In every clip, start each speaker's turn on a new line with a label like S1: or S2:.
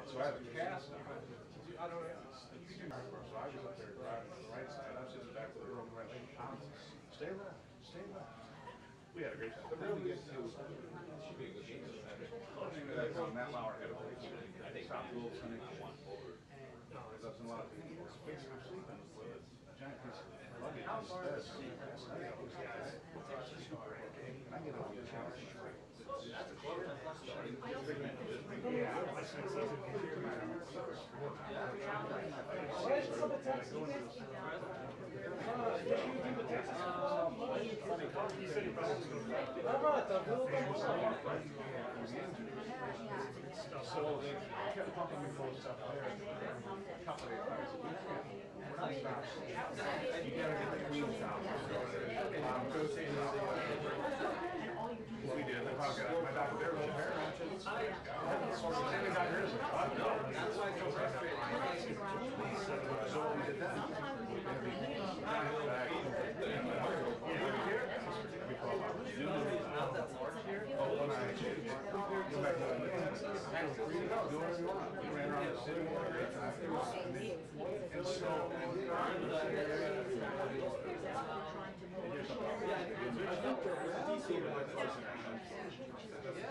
S1: So I have a cast on it. I don't know. So I was up there driving on the right side. I was sitting back with the room right lane. Stay left. Stay left. We had a great time. But then we get to that's on Matt Lauer had a place. I think South Little Clinic. There's up in a lot of people. Basically, I'm sleeping with a giant piece of luggage. And I get over the challenge. So they kept pumping me full of stuff there. A couple of times a week. You gotta get the wheels out. We did. My doctor there was a pair matches. And we got rid of it. That's why it's so frustrating. So we did that. We call it. Oh, when I go back to the do whatever you want. We ran around the city. And so,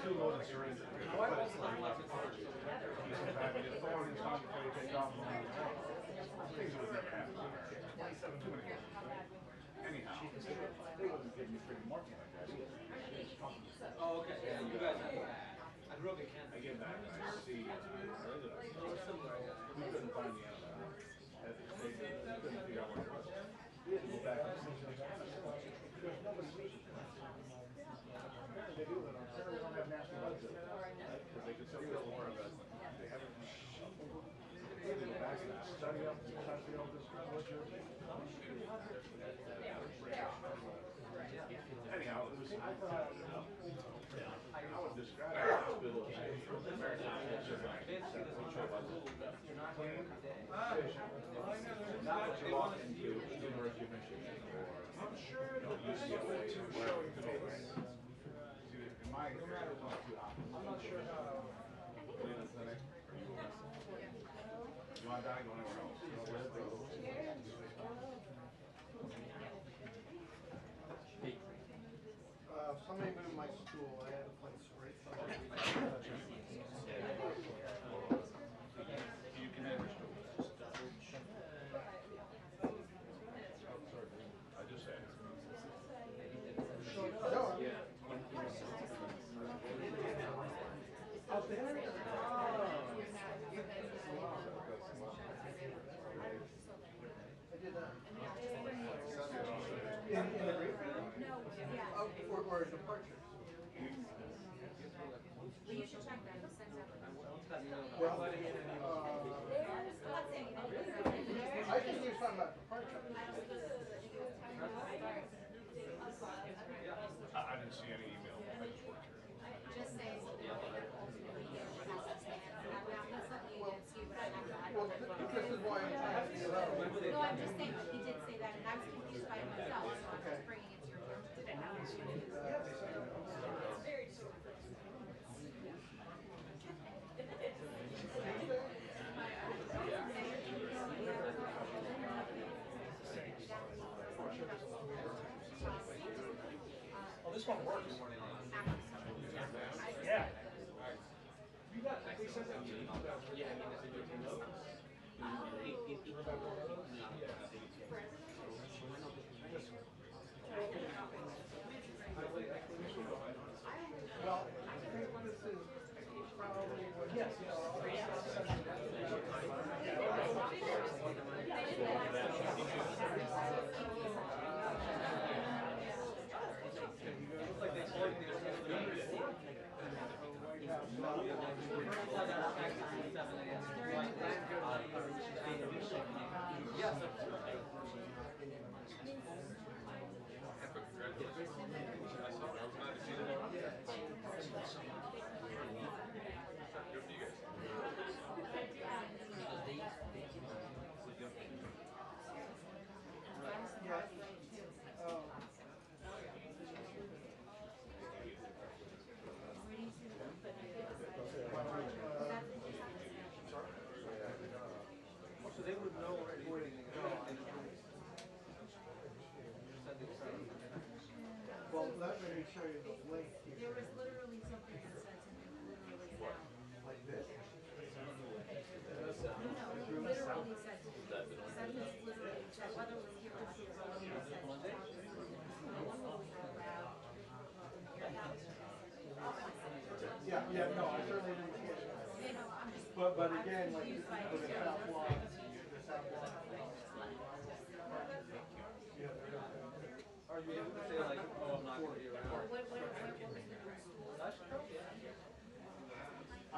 S1: two loaded syringes. Things would never happen. Anyhow, they wouldn't give me free morphine like that either.
S2: Oh, okay. Yeah, you guys have I grew up in Canada.
S1: I get back and I see, we couldn't find the antibiotics. They couldn't figure out what it was. We had to go back and see there's no solution. They do it on Saturday, they don't have national legs because they could say it was more of a, they haven't, they go back and study up this, what's your anyhow, it was, I would describe the hospital as not what you walk into University of Michigan or UCLA or wherever you go. In my area, I'm not sure how. Cleveland Clinic. You want to die? Go anywhere else.
S3: Somebody moved my stool. I had a place right
S1: You can have your stool. I just said it.
S3: Out there? I did that. In the briefing?
S4: No, yeah.
S3: Or departures?
S4: Well, you should check that. It sends out.
S3: Well, I think he was talking about departure.
S1: I didn't see any email. I just worked here.
S4: Just say something that ultimately has to stand. That's not you against you, but I have to.
S3: Well, this is why I'm trying to figure it out.
S4: No, I'm just saying he did say that, and I was confused by it myself, so I'm just bringing it to your attention. It's very true.
S2: Oh, this one works.
S1: Yeah.
S2: You got they said that. Yeah, I mean, that's a good thing.
S3: Well, I think this is probably what. Yes, Yeah, no, I certainly didn't see it.
S4: You know, I'm just.
S3: But again, like, for the South Lawn,
S2: Are you able to say like, oh, I'm not gonna be around?
S4: What was the difference?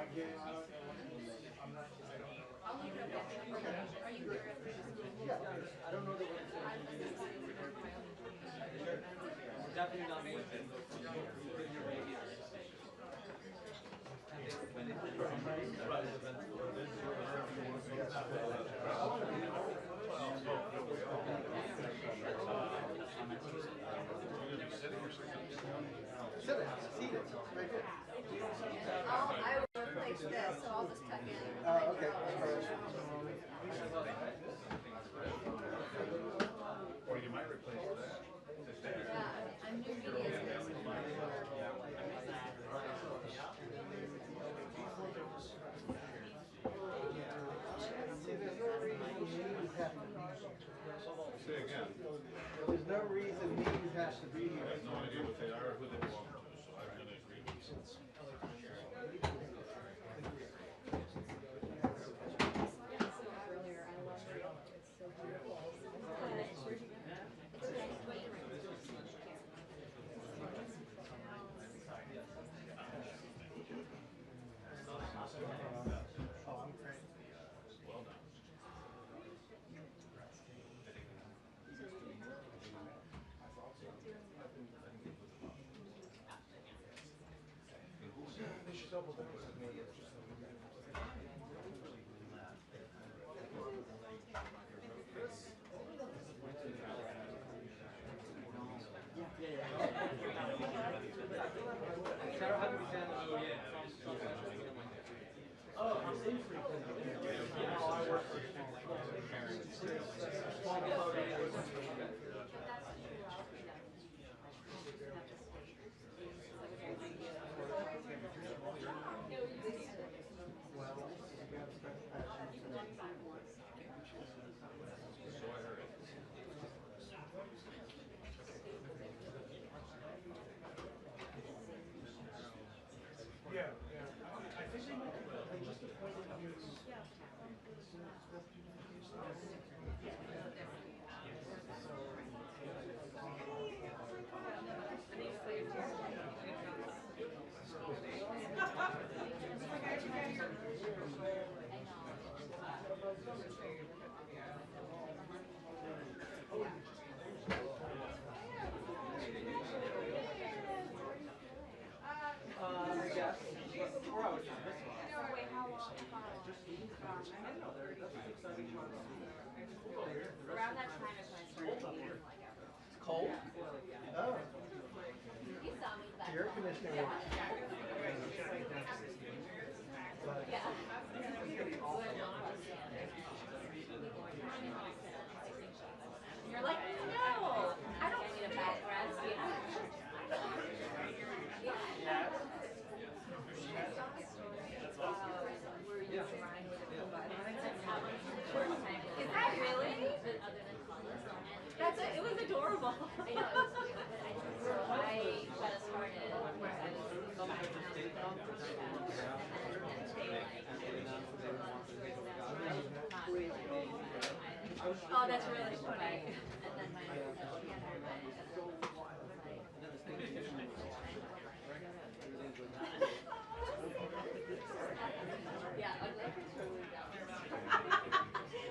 S3: Again, I don't know. I'm not, I don't know.
S4: I'll look it up. Are you here at the school?
S3: Yeah, I don't know that what it's saying.
S2: Definitely not within your radius.
S3: Sit down, seat it, right here.
S4: I will replace this, so I'll just tuck in.
S3: Okay.
S1: Or you might replace that.
S4: Yeah, I'm new media.
S3: See, there's no reason news has to be here.
S1: Say again.
S3: There's no reason news has to be
S1: I
S3: here.
S1: have no idea what they are or who they belong to, so I'm gonna agree with you.
S3: Oh, I'm great.
S1: Well done.
S2: Sarah, how do we stand? Oh, I'm in free. Oh, I work for
S3: Yeah, yeah. I think they just appointed you.
S2: I guess. Or I would just miss one.
S4: Wait, how long? Around that time is when I started eating like everyone.
S3: It's cold? Oh.
S4: You saw me back.
S3: The air conditioning works.
S4: Yeah. You're like, no, I don't need a back rest. Is that really? That's it. It was adorable. I know. It was cute. So I got us started. Oh, that's really funny. And then my yeah,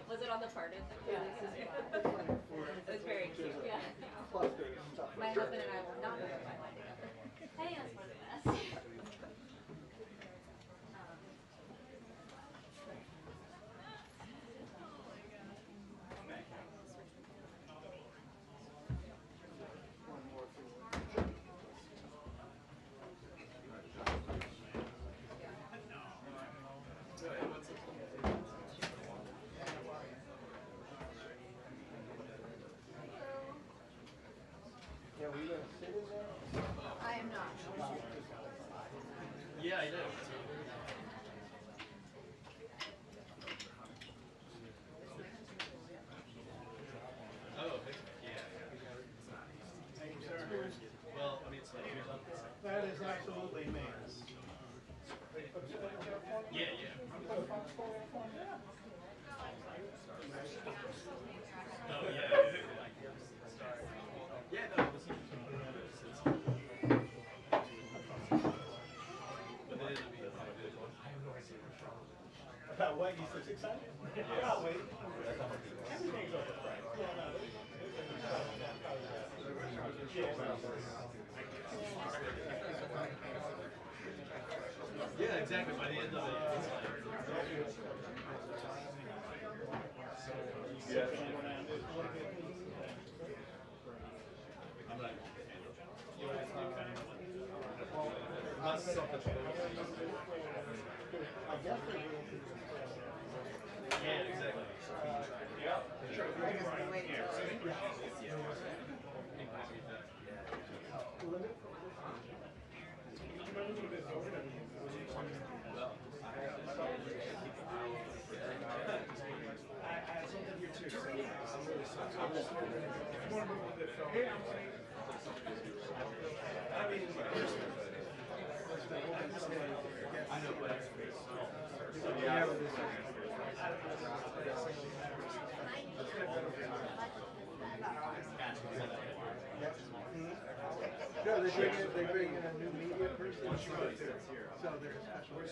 S4: was it on the pardon? Yeah. It was very cute. Yeah. My husband and I will not go by line together. Hey, that's one of the best.
S3: Yeah, were you gonna sit in there?
S4: I am not.
S1: About what? You said excited? I'll wait. Everything's overpriced.
S2: Yeah, exactly. By the end of it, it's like.
S1: Yeah.
S2: Not something.
S3: I guess they're doing
S2: Yeah, exactly.
S1: Yeah. Sure.
S2: I know, but
S3: No, they bring in a new media person. So they're a special.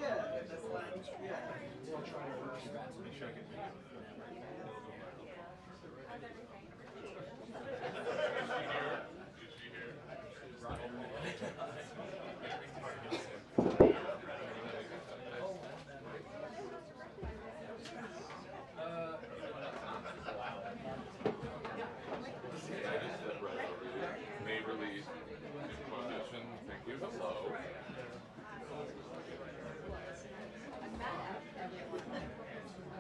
S3: Yeah, that's yeah. We'll try to make sure I can
S5: May release information. Thank you. Hello.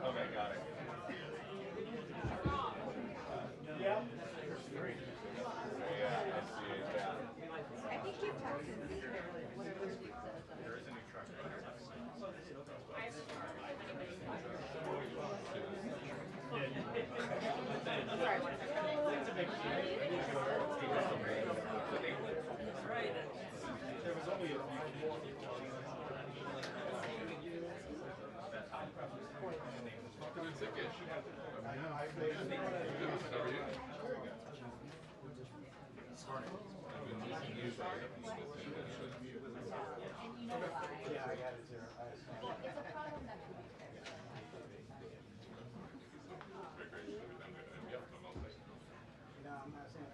S1: Okay, got it. Yeah. Yeah, I see it, yeah.
S4: I think you've talked to me, whatever you said.
S1: There is a new truck.
S4: Sorry, one second.
S1: There was only a few.
S5: Good ticket. How are you? I've been missing you, so I haven't missed you.
S4: And you know why?
S3: Yeah, I got it there.
S4: It's a problem that can be fixed.
S3: No, I'm not saying.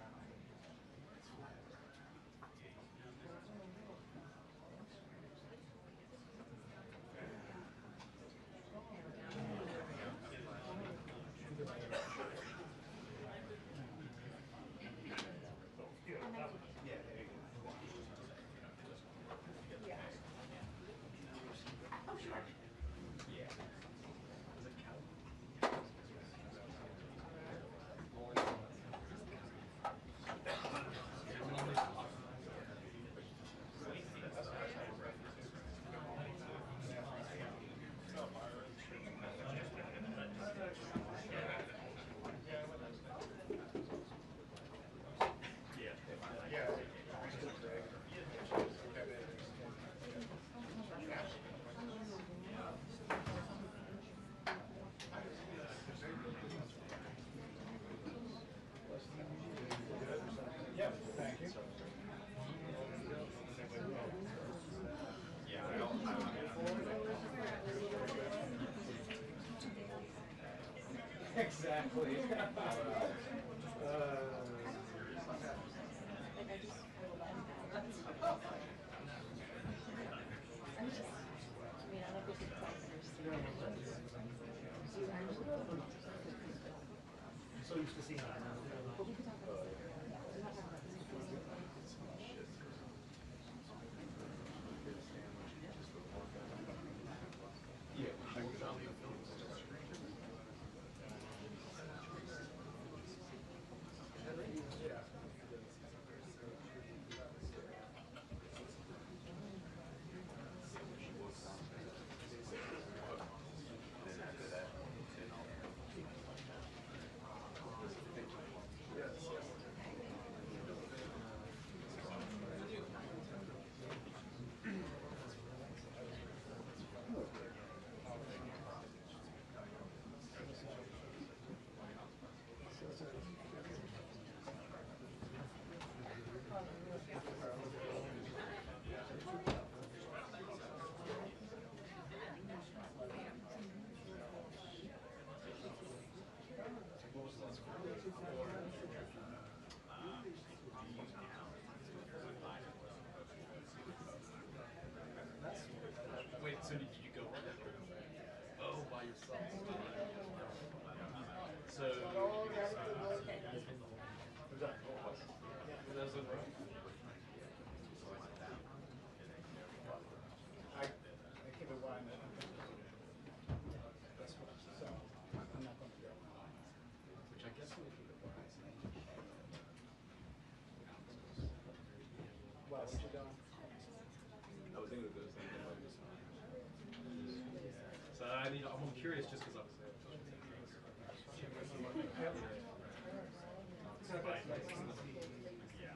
S1: Yeah, thank you. Exactly.
S3: So used to seeing that.
S2: doesn't run.
S1: I keep it wide. That's what I'm saying. So I'm not going to go.
S2: Which I guess would keep it wise.
S1: Well, what you doing?
S2: I was thinking of those things. So I mean, I'm curious just because I was there. Yeah.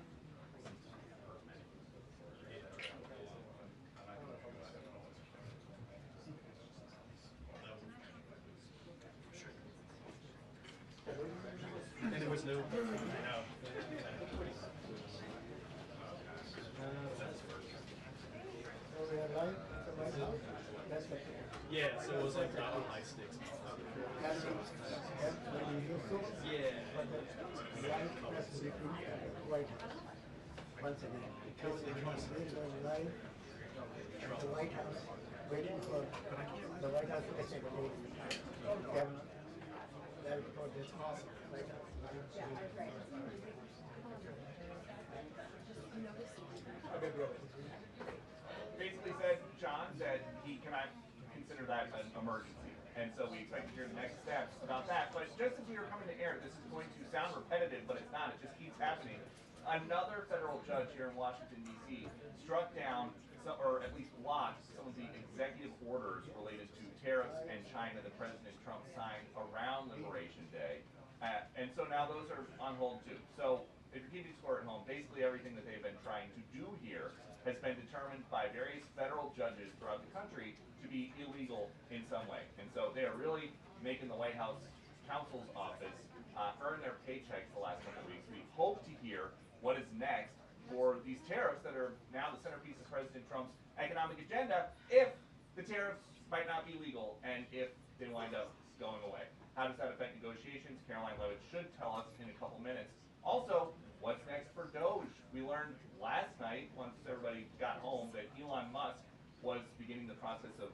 S2: And there was no. Yeah, so it was like not on high stakes. Yeah.
S3: Once again, because they want to live on life, the White House, waiting for the White House to say, that report is awesome. White House.
S6: Basically said, John said he cannot consider that an emergency. And so we expect to hear the next steps about that. But just as we are coming to air, this is going to sound repetitive, but it's not. It just keeps happening. Another federal judge here in Washington, D.C. struck down, or at least blocked, some of the executive orders related to tariffs and China that President Trump signed around Liberation Day. And so now those are on hold too. So if you're keeping score at home, basically everything that they've been trying to do here has been determined by various federal judges throughout the country to be illegal in some way. And so they are really making the White House counsel's office earn their paychecks the last couple of weeks. We hope to hear what is next for these tariffs that are now the centerpiece of President Trump's economic agenda, if the tariffs might not be legal and if they wind up going away. How does that affect negotiations? Karoline Leavitt should tell us in a couple minutes. Also, what's next for Doge? We learned last night, once everybody got home, that Elon Musk was beginning the process of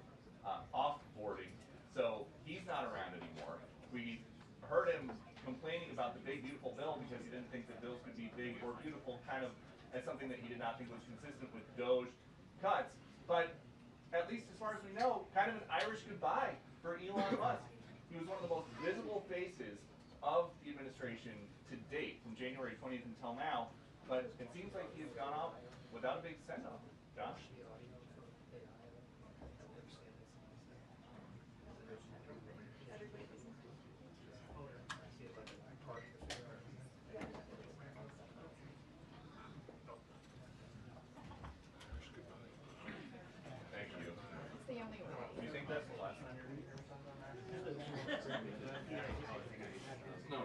S6: offboarding. So he's not around anymore. We heard him complaining about the big beautiful bill because he didn't think that bills could be big or beautiful, kind of as something that he did not think was consistent with Doge cuts. But at least as far as we know, kind of an Irish goodbye for Elon Musk. He was one of the most visible faces of the administration to date, from January 20th until now, but it seems like he has gone off without a big send-off. Josh? Thank you.
S4: It's the only way.
S6: Do you think that's the last time you're No.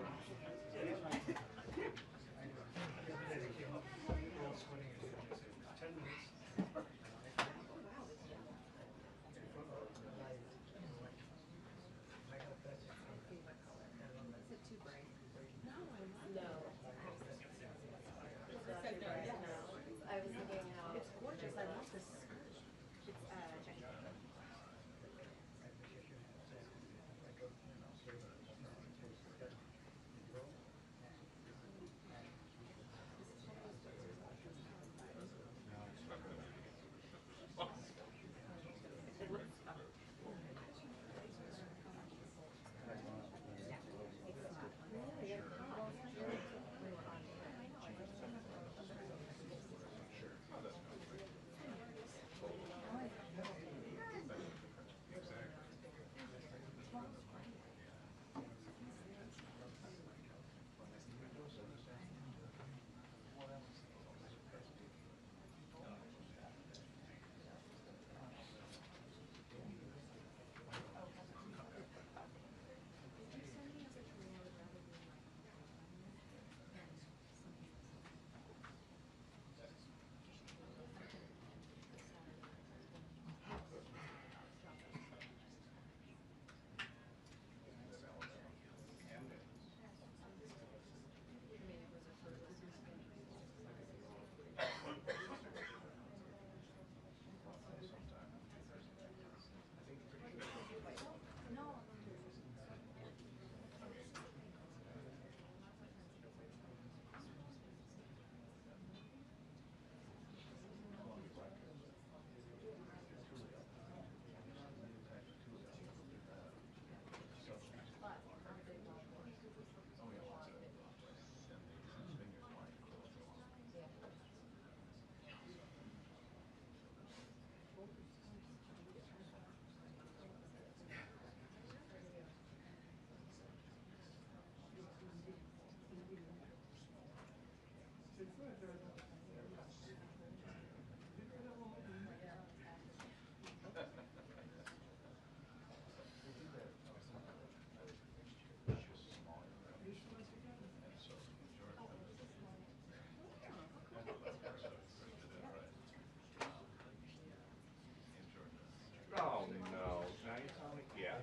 S5: Oh no, now you're telling me, yeah.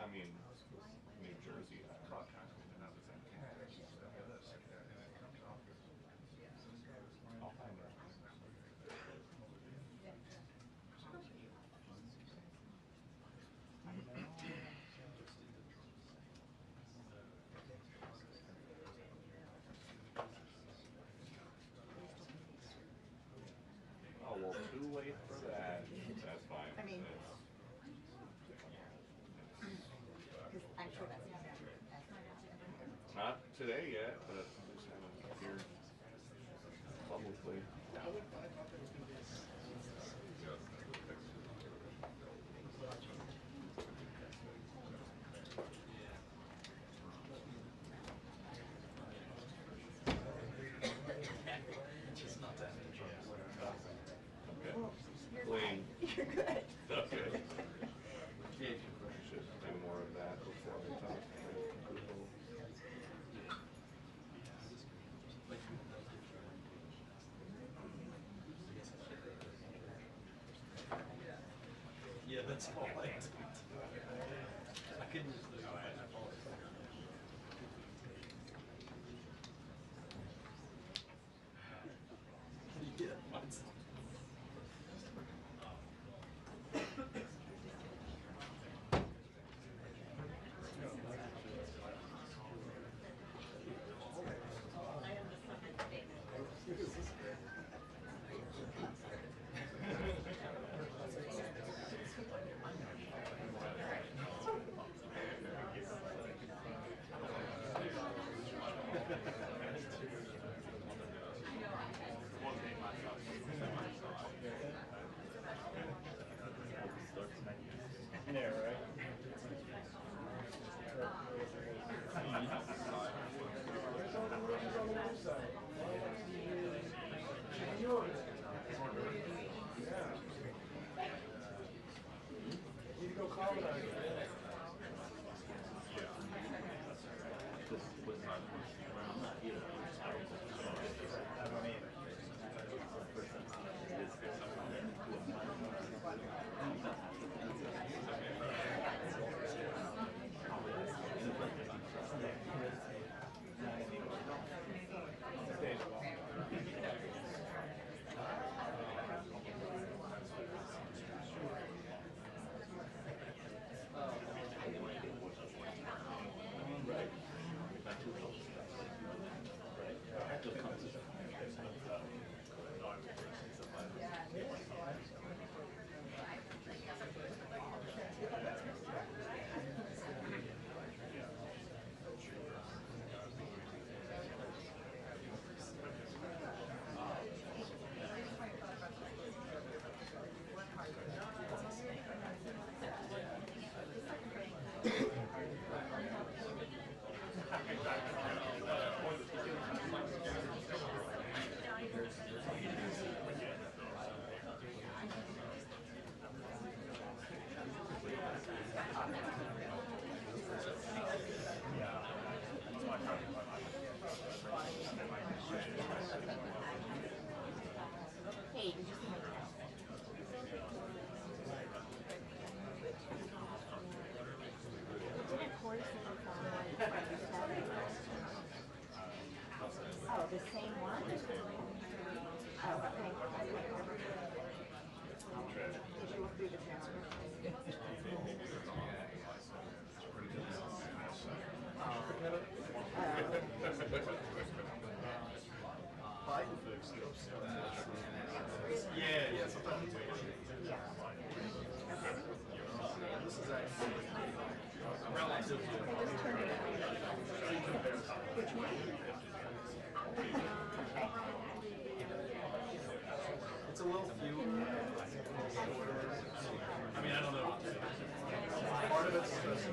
S5: I mean, New Jersey. I'll find her. Oh, well, too late for that. That's fine.
S3: I mean,
S5: It's-
S3: because I'm sure that's not.
S5: Not today yet, but I'm just haven't appeared publicly. Okay. Clean.
S3: You're good.
S5: Okay. Should do more of that before we talk to people.
S7: Yeah, that's all I do. I couldn't. Yeah, mine's.
S1: Yeah, right. Need to go colonize. I don't either.
S3: Hey, did you see my text? Did a course that you found Oh, the same one? Oh, okay. Did you look through the transcript?
S7: Yeah, sometimes.
S3: Yeah.
S7: This is actually relatively.
S3: Which one?
S7: It's a little fewer. I mean, I don't know. Part of it's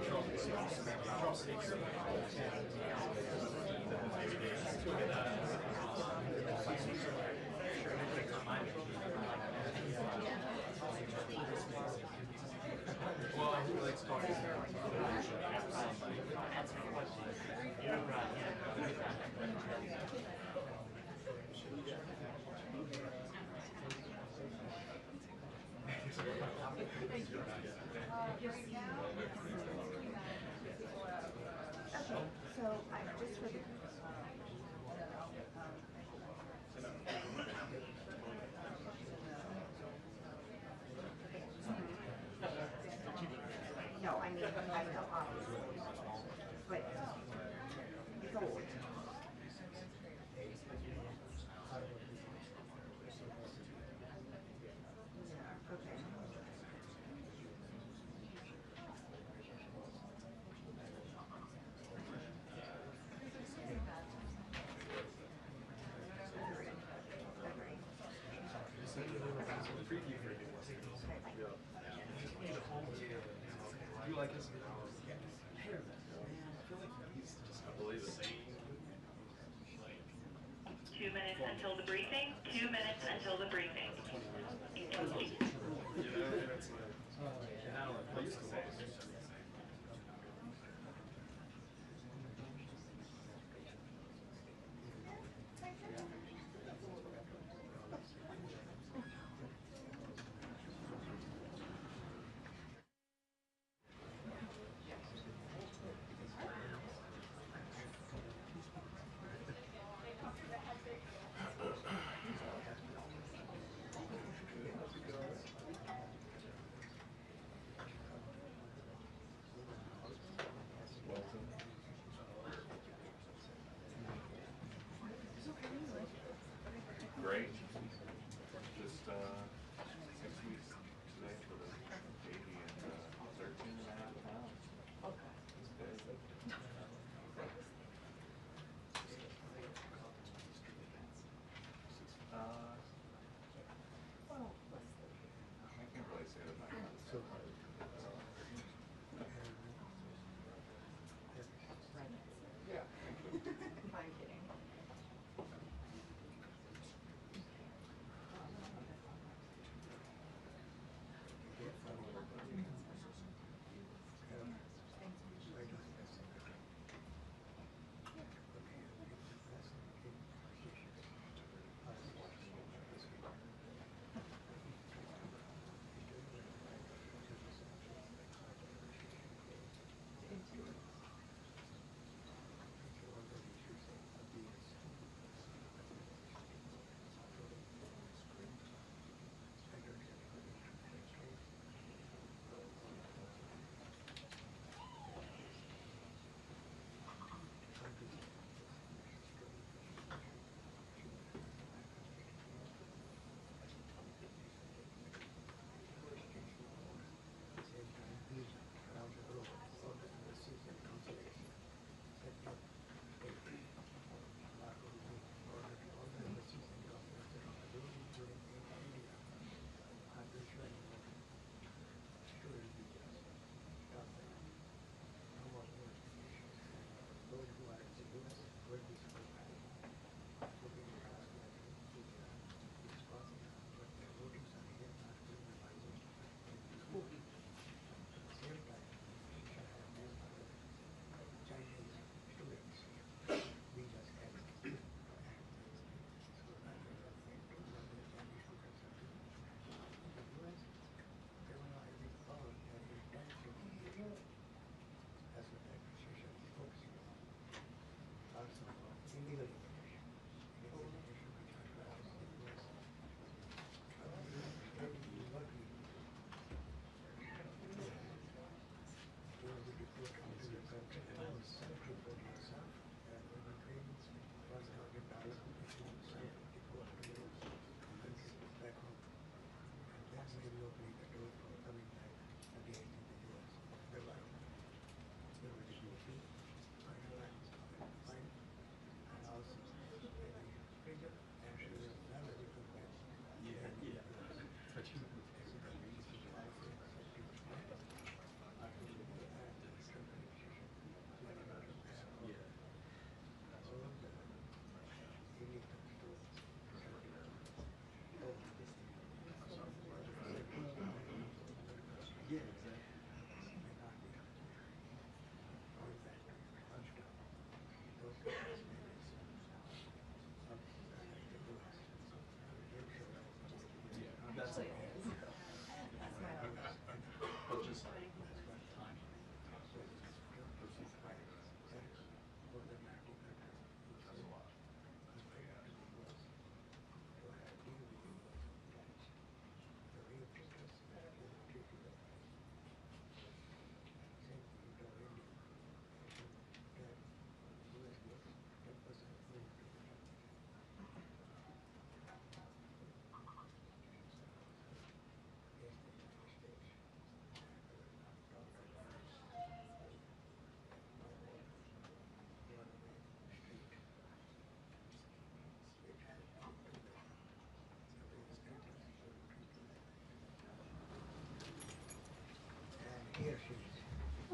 S7: Trump speaks. Maybe they
S8: So I just for the no, I mean I know obviously, but it's old. Yeah, okay.
S7: You like this?
S5: I believe it.
S9: 2 minutes until the briefing. 2 minutes until the briefing.
S5: Great. Just 6 weeks today for the baby and 13.5 pounds. Okay. It's big. Well, I can't really say that my
S3: So,
S5: yeah.
S8: I'm kidding.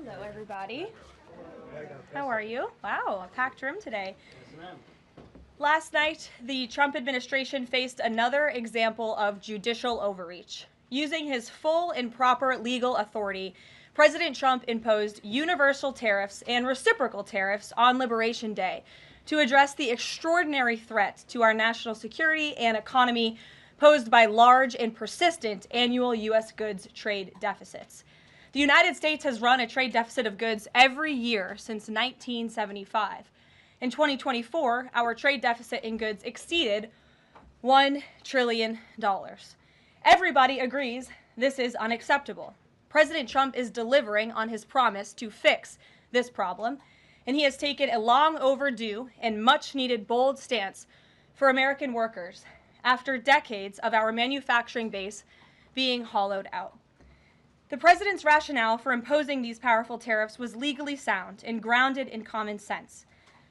S10: Hello, everybody. How are you? Wow, a packed room today. Last night, the Trump administration faced another example of judicial overreach. Using his full and proper legal authority, President Trump imposed universal tariffs and reciprocal tariffs on Liberation Day to address the extraordinary threat to our national security and economy posed by large and persistent annual U.S. goods trade deficits. The United States has run a trade deficit of goods every year since 1975. In 2024, our trade deficit in goods exceeded $1 trillion. Everybody agrees this is unacceptable. President Trump is delivering on his promise to fix this problem, and he has taken a long overdue and much needed bold stance for American workers after decades of our manufacturing base being hollowed out. The president's rationale for imposing these powerful tariffs was legally sound and grounded in common sense.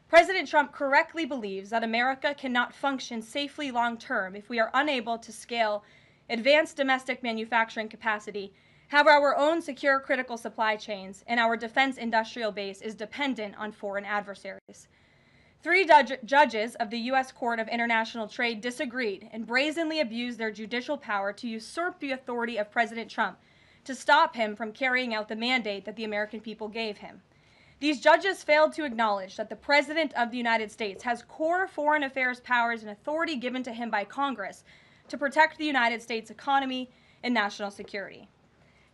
S10: President Trump correctly believes that America cannot function safely long-term if we are unable to scale advanced domestic manufacturing capacity, have our own secure critical supply chains, and our defense industrial base is dependent on foreign adversaries. 3 judges of the U.S. Court of International Trade disagreed and brazenly abused their judicial power to usurp the authority of President Trump to stop him from carrying out the mandate that the American people gave him. These judges failed to acknowledge that the President of the United States has core foreign affairs powers and authority given to him by Congress to protect the United States economy and national security.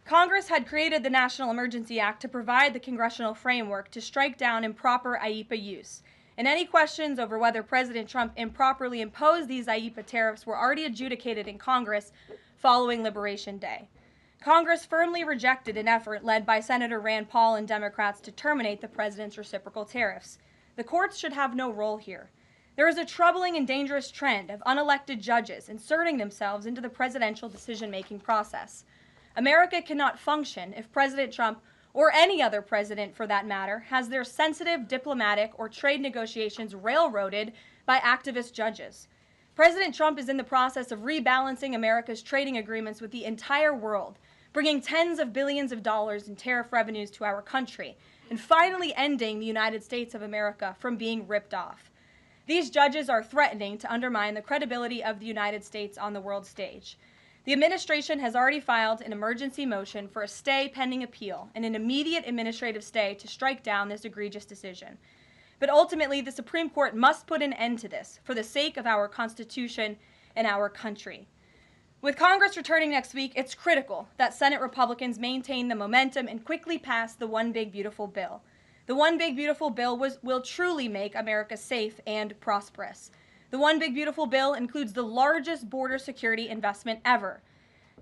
S10: Congress had created the National Emergency Act to provide the congressional framework to strike down improper IEEPA use, and any questions over whether President Trump improperly imposed these IEEPA tariffs were already adjudicated in Congress following Liberation Day. Congress firmly rejected an effort led by Senator Rand Paul and Democrats to terminate the president's reciprocal tariffs. The courts should have no role here. There is a troubling and dangerous trend of unelected judges inserting themselves into the presidential decision-making process. America cannot function if President Trump, or any other president for that matter, has their sensitive diplomatic or trade negotiations railroaded by activist judges. President Trump is in the process of rebalancing America's trading agreements with the entire world, bringing tens of billions of dollars in tariff revenues to our country, and finally ending the United States of America from being ripped off. These judges are threatening to undermine the credibility of the United States on the world stage. The administration has already filed an emergency motion for a stay pending appeal and an immediate administrative stay to strike down this egregious decision. But ultimately, the Supreme Court must put an end to this for the sake of our Constitution and our country. With Congress returning next week, it's critical that Senate Republicans maintain the momentum and quickly pass the One Big Beautiful Bill. The One Big Beautiful Bill will truly make America safe and prosperous. The One Big Beautiful Bill includes the largest border security investment ever.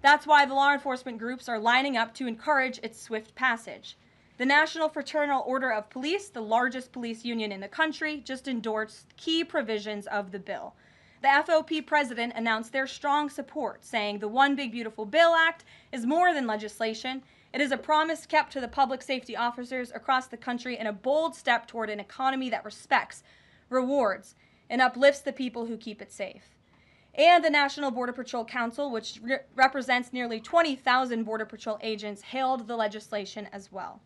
S10: That's why the law enforcement groups are lining up to encourage its swift passage. The National Fraternal Order of Police, the largest police union in the country, just endorsed key provisions of the bill. The FOP president announced their strong support, saying the One Big Beautiful Bill Act is more than legislation. It is a promise kept to the public safety officers across the country and a bold step toward an economy that respects, rewards, and uplifts the people who keep it safe. And the National Border Patrol Council, which represents nearly 20,000 Border Patrol agents, hailed the legislation as well.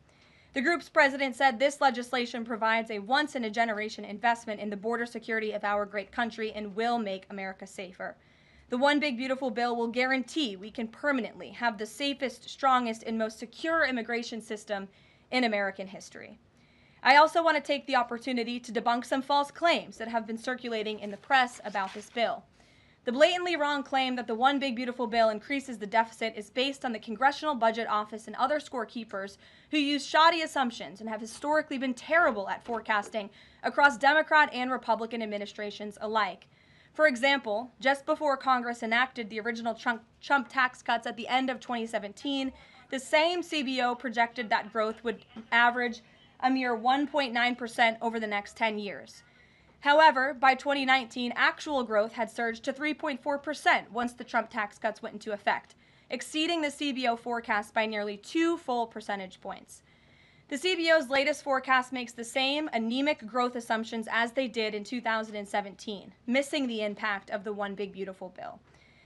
S10: The group's president said this legislation provides a once-in-a-generation investment in the border security of our great country and will make America safer. The One Big Beautiful Bill will guarantee we can permanently have the safest, strongest, and most secure immigration system in American history. I also want to take the opportunity to debunk some false claims that have been circulating in the press about this bill. The blatantly wrong claim that the One Big Beautiful Bill increases the deficit is based on the Congressional Budget Office and other scorekeepers who use shoddy assumptions and have historically been terrible at forecasting across Democrat and Republican administrations alike. For example, just before Congress enacted the original Trump tax cuts at the end of 2017, the same CBO projected that growth would average a mere 1.9% over the next 10 years. However, by 2019, actual growth had surged to 3.4% once the Trump tax cuts went into effect, exceeding the CBO forecast by nearly 2 full percentage points. The CBO's latest forecast makes the same anemic growth assumptions as they did in 2017, missing the impact of the One Big Beautiful Bill.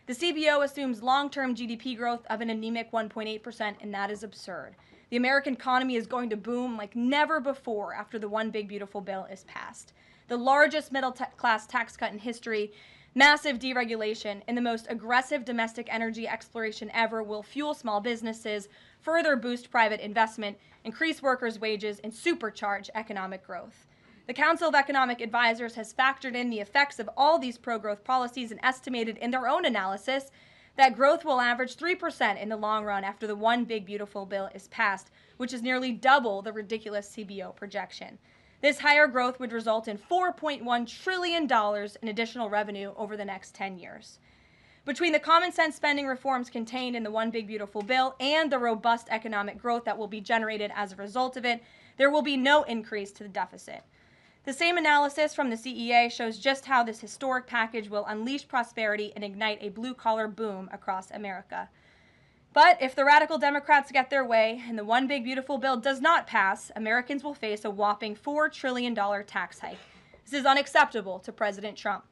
S10: The CBO assumes long-term GDP growth of an anemic 1.8%, and that is absurd. The American economy is going to boom like never before after the One Big Beautiful Bill is passed. The largest middle-class tax cut in history, massive deregulation, and the most aggressive domestic energy exploration ever will fuel small businesses, further boost private investment, increase workers' wages, and supercharge economic growth. The Council of Economic Advisors has factored in the effects of all these pro-growth policies and estimated in their own analysis that growth will average 3% in the long run after the One Big Beautiful Bill is passed, which is nearly double the ridiculous CBO projection. This higher growth would result in $4.1 trillion in additional revenue over the next 10 years. Between the common sense spending reforms contained in the One Big Beautiful Bill and the robust economic growth that will be generated as a result of it, there will be no increase to the deficit. The same analysis from the CEA shows just how this historic package will unleash prosperity and ignite a blue-collar boom across America. But if the radical Democrats get their way and the One Big Beautiful Bill does not pass, Americans will face a whopping $4 trillion tax hike. This is unacceptable to President Trump.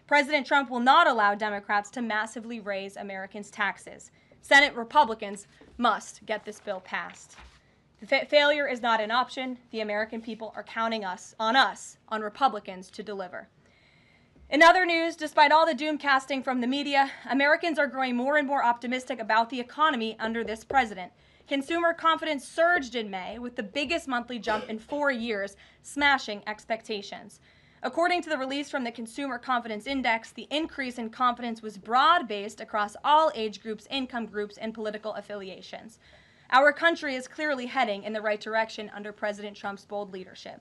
S10: President Trump will not allow Democrats to massively raise Americans' taxes. Senate Republicans must get this bill passed. Failure is not an option. The American people are counting on Republicans to deliver. In other news, despite all the doom casting from the media, Americans are growing more and more optimistic about the economy under this president. Consumer confidence surged in May with the biggest monthly jump in 4 years, smashing expectations. According to the release from the Consumer Confidence Index, the increase in confidence was broad-based across all age groups, income groups, and political affiliations. Our country is clearly heading in the right direction under President Trump's bold leadership.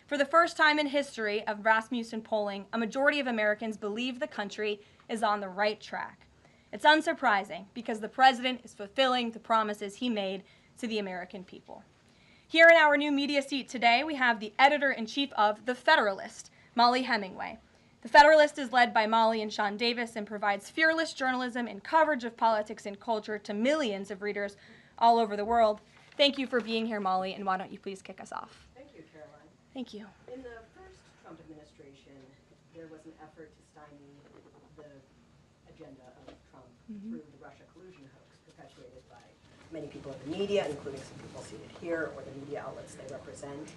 S10: For the first time in history of Rasmussen polling, a majority of Americans believe the country is on the right track. It's unsurprising because the president is fulfilling the promises he made to the American people. Here in our new media seat today, we have the editor-in-chief of The Federalist, Molly Hemingway. The Federalist is led by Molly and Sean Davis and provides fearless journalism and coverage of politics and culture to millions of readers all over the world. Thank you for being here, Molly, and why don't you please kick us off?
S8: Thank you, Caroline.
S10: Thank you.
S8: In the first Trump administration, there was an effort to stymie the agenda of Trump through the Russia collusion hoax perpetuated by many people in the media, including some people seated here, or the media outlets they represent,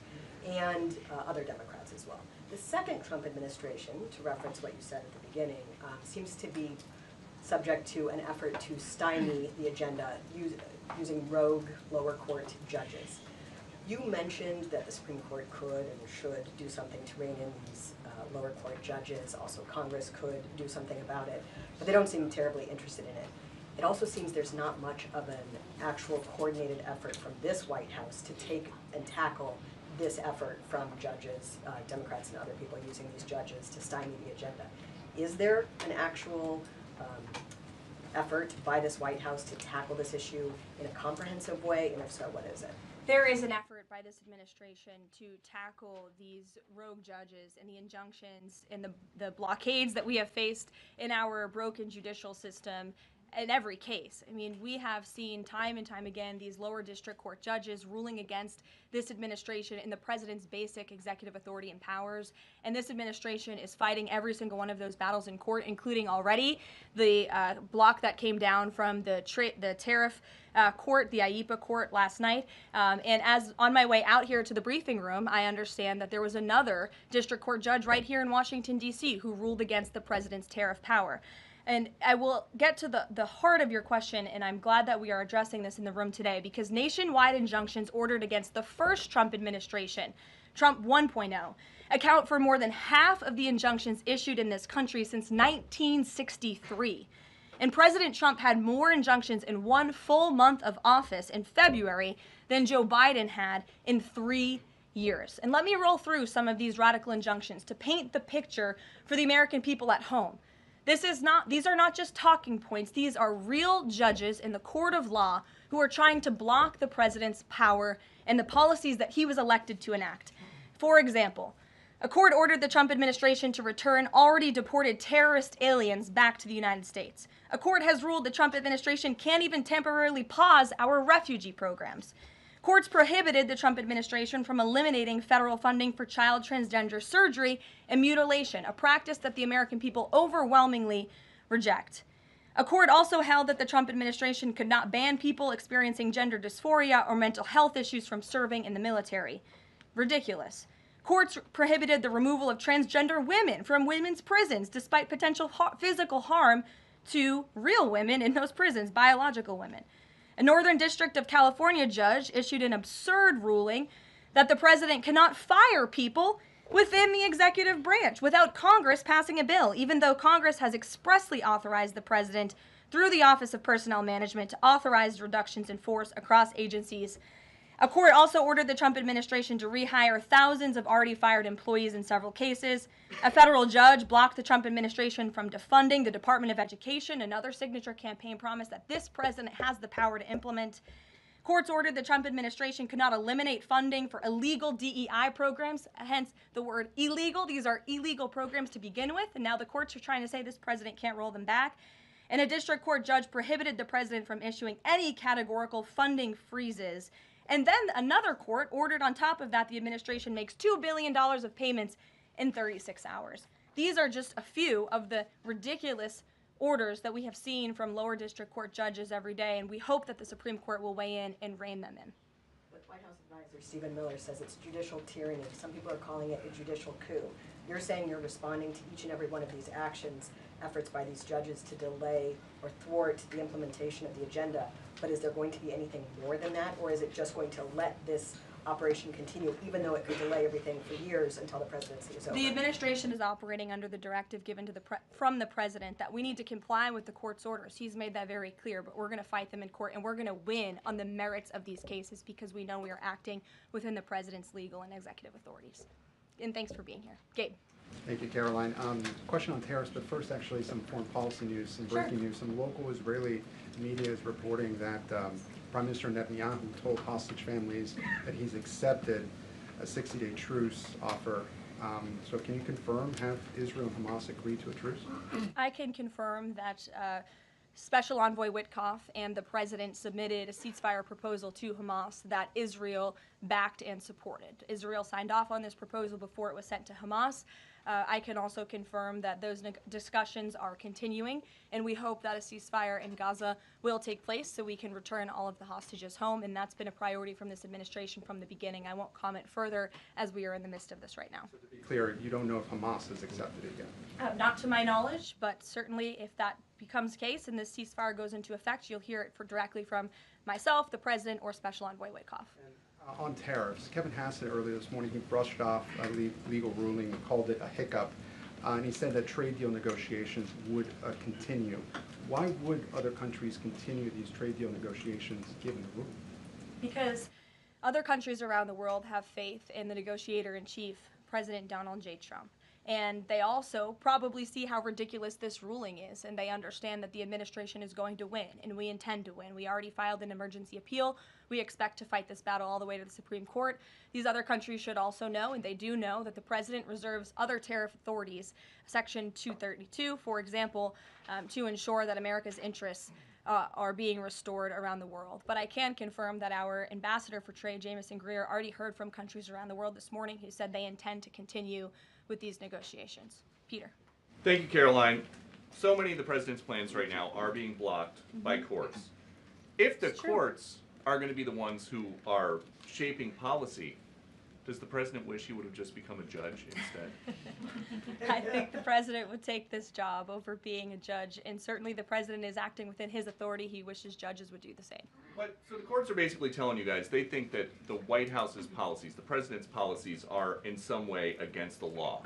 S8: and other Democrats as well. The second Trump administration, to reference what you said at the beginning, seems to be subject to an effort to stymie the agenda using rogue lower court judges. You mentioned that the Supreme Court could and should do something to rein in these lower court judges. Also, Congress could do something about it, but they don't seem terribly interested in it. It also seems there's not much of an actual coordinated effort from this White House to take and tackle this effort from judges, Democrats and other people using these judges to stymie the agenda. Is there an actual effort by this White House to tackle this issue in a comprehensive way, and if so, what is it?
S10: There is an effort by this administration to tackle these rogue judges and the injunctions and the blockades that we have faced in our broken judicial system in every case. I mean, we have seen time and time again these lower district court judges ruling against this administration in the president's basic executive authority and powers, and this administration is fighting every single one of those battles in court, including already the block that came down from the tariff court, the IEPA court last night. And as on my way out here to the briefing room, I understand that there was another district court judge right here in Washington, D.C. who ruled against the president's tariff power. And I will get to the heart of your question, and I'm glad that we are addressing this in the room today, because nationwide injunctions ordered against the first Trump administration, Trump 1.0, account for more than half of the injunctions issued in this country since 1963. And President Trump had more injunctions in one full month of office in February than Joe Biden had in 3 years. And let me roll through some of these radical injunctions to paint the picture for the American people at home. These are not just talking points. These are real judges in the court of law who are trying to block the president's power and the policies that he was elected to enact. For example, a court ordered the Trump administration to return already deported terrorist aliens back to the United States. A court has ruled the Trump administration can't even temporarily pause our refugee programs. Courts prohibited the Trump administration from eliminating federal funding for child transgender surgery and mutilation, a practice that the American people overwhelmingly reject. A court also held that the Trump administration could not ban people experiencing gender dysphoria or mental health issues from serving in the military. Ridiculous. Courts prohibited the removal of transgender women from women's prisons despite potential physical harm to real women in those prisons, biological women. A Northern District of California judge issued an absurd ruling that the president cannot fire people within the executive branch without Congress passing a bill, even though Congress has expressly authorized the president through the Office of Personnel Management to authorize reductions in force across agencies. A court also ordered the Trump administration to rehire thousands of already fired employees in several cases. A federal judge blocked the Trump administration from defunding the Department of Education, another signature campaign promise that this president has the power to implement. Courts ordered the Trump administration could not eliminate funding for illegal DEI programs, hence the word illegal. These are illegal programs to begin with, and now the courts are trying to say this president can't roll them back. And a district court judge prohibited the president from issuing any categorical funding freezes. And then another court ordered on top of that the administration makes $2 billion of payments in 36 hours. These are just a few of the ridiculous orders that we have seen from lower district court judges every day, and we hope that the Supreme Court will weigh in and rein them in.
S8: But White House advisor Stephen Miller says it's judicial tyranny. Some people are calling it a judicial coup. You're saying you're responding to each and every one of these actions, efforts by these judges to delay or thwart the implementation of the agenda, but is there going to be anything more than that, or is it just going to let this operation continue, even though it could delay everything for years until the presidency is over?
S10: The administration is operating under the directive given to from the president that we need to comply with the court's orders. He's made that very clear, but we're going to fight them in court, and we're going to win on the merits of these cases because we know we are acting within the president's legal and executive authorities. And thanks for being here. Gabe.
S11: Thank you, Karoline. Question on tariffs, but first actually some foreign policy news, some breaking news. Some local Israeli media is reporting that Prime Minister Netanyahu told hostage families that he's accepted a 60-day truce offer. So can you confirm, have Israel and Hamas agreed to a truce?
S10: I can confirm that Special Envoy Witkoff and the president submitted a ceasefire proposal to Hamas that Israel backed and supported. Israel signed off on this proposal before it was sent to Hamas. I can also confirm that those discussions are continuing, and we hope that a ceasefire in Gaza will take place so we can return all of the hostages home, and that's been a priority from this administration from the beginning. I won't comment further as we are in the midst of this right now.
S11: So to be clear, you don't know if Hamas has accepted it yet?
S10: Not to my knowledge, but certainly if that becomes the case and this ceasefire goes into effect, you'll hear it directly from myself, the president, or Special Envoy Witkoff.
S11: On tariffs, Kevin Hassett earlier this morning, he brushed off a legal ruling and called it a hiccup, and he said that trade deal negotiations would continue. Why would other countries continue these trade deal negotiations given the ruling?
S10: Because other countries around the world have faith in the negotiator-in-chief, President Donald J. Trump. And they also probably see how ridiculous this ruling is, and they understand that the administration is going to win, and we intend to win. We already filed an emergency appeal. We expect to fight this battle all the way to the Supreme Court. These other countries should also know, and they do know, that the president reserves other tariff authorities, Section 232, for example, to ensure that America's interests are being restored around the world. But I can confirm that our ambassador for trade, Jamison Greer, already heard from countries around the world this morning who said they intend to continue with these negotiations. Peter.
S6: Thank you, Karoline. So many of the president's plans right now are being blocked by courts. If the courts are going to be the ones who are shaping policy, does the president wish he would have just become a judge instead?
S10: I think the president would take this job over being a judge, and certainly the president is acting within his authority. He wishes judges would do the same.
S6: But so the courts are basically telling you guys they think that the White House's policies, the president's policies, are in some way against the law.